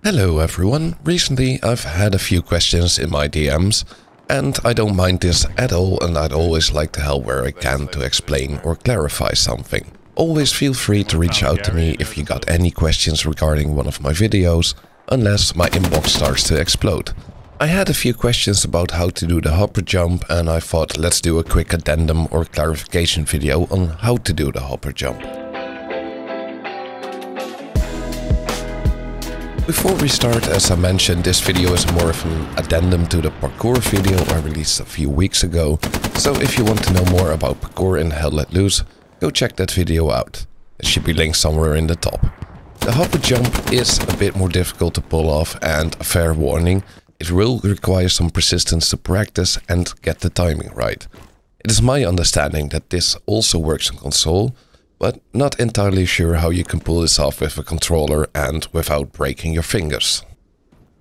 Hello everyone, recently I've had a few questions in my DMs and I don't mind this at all, and I'd always like to help where I can to explain or clarify something. Always feel free to reach out to me if you got any questions regarding one of my videos, unless my inbox starts to explode. I had a few questions about how to do the hopper jump, and I thought let's do a quick addendum or clarification video on how to do the hopper jump. Before we start, as I mentioned, this video is more of an addendum to the parkour video I released a few weeks ago. So if you want to know more about parkour in Hell Let Loose, go check that video out. It should be linked somewhere in the top. The hopper jump is a bit more difficult to pull off, and a fair warning, it will require some persistence to practice and get the timing right. It is my understanding that this also works on console, but not entirely sure how you can pull this off with a controller and without breaking your fingers.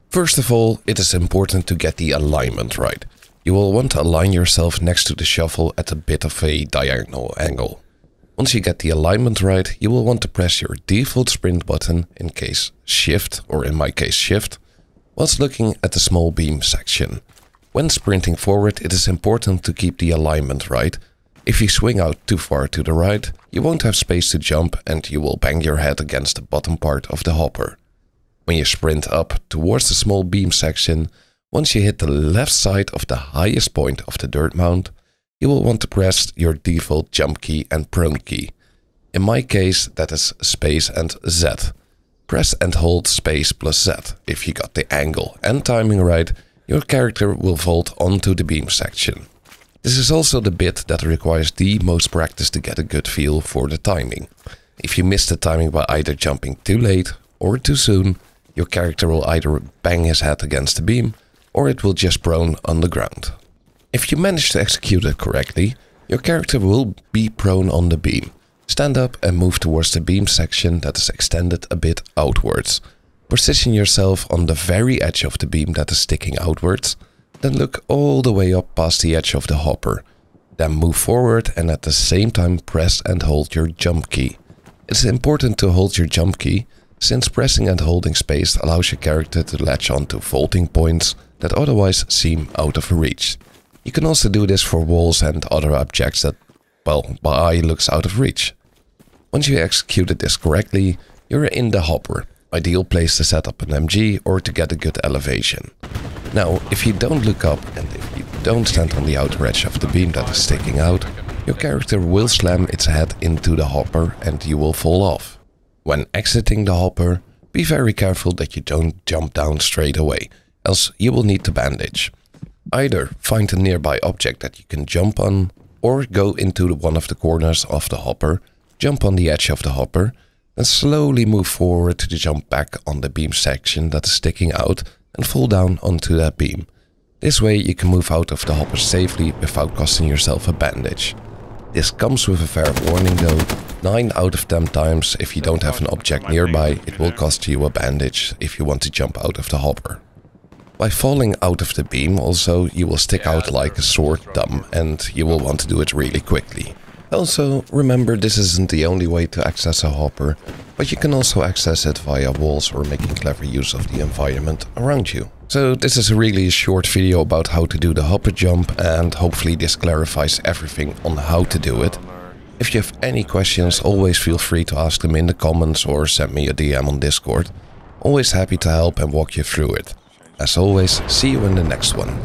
First of all, it is important to get the alignment right. You will want to align yourself next to the shuffle at a bit of a diagonal angle. Once you get the alignment right, you will want to press your default sprint button, in case shift, or in my case shift, whilst looking at the small beam section. When sprinting forward, it is important to keep the alignment right. If you swing out too far to the right, you won't have space to jump and you will bang your head against the bottom part of the hopper. When you sprint up towards the small beam section, once you hit the left side of the highest point of the dirt mound, you will want to press your default jump key and prone key. In my case, that is space and Z. Press and hold space plus Z. If you got the angle and timing right, your character will vault onto the beam section. This is also the bit that requires the most practice to get a good feel for the timing. If you miss the timing by either jumping too late or too soon, your character will either bang his head against the beam or it will just prone on the ground. If you manage to execute it correctly, your character will be prone on the beam. Stand up and move towards the beam section that is extended a bit outwards. Position yourself on the very edge of the beam that is sticking outwards. Then look all the way up past the edge of the hopper. Then move forward and at the same time press and hold your jump key. It is important to hold your jump key, since pressing and holding space allows your character to latch onto vaulting points that otherwise seem out of reach. You can also do this for walls and other objects that, well, by eye looks out of reach. Once you executed this correctly, you're in the hopper. Ideal place to set up an MG or to get a good elevation. Now, if you don't look up and if you don't stand on the outer edge of the beam that is sticking out, your character will slam its head into the hopper and you will fall off. When exiting the hopper, be very careful that you don't jump down straight away, else you will need to bandage. Either find a nearby object that you can jump on, or go into one of the corners of the hopper, jump on the edge of the hopper, and slowly move forward to jump back on the beam section that is sticking out and fall down onto that beam. This way you can move out of the hopper safely without costing yourself a bandage. This comes with a fair warning though. 9 out of 10 times, if you don't have an object nearby, it will cost you a bandage if you want to jump out of the hopper. By falling out of the beam also, you will stick out like a sore thumb and you will want to do it really quickly. Also, remember this isn't the only way to access a hopper, but you can also access it via walls or making clever use of the environment around you. So this is a really short video about how to do the hopper jump, and hopefully this clarifies everything on how to do it. If you have any questions, always feel free to ask them in the comments or send me a DM on Discord. Always happy to help and walk you through it. As always, see you in the next one.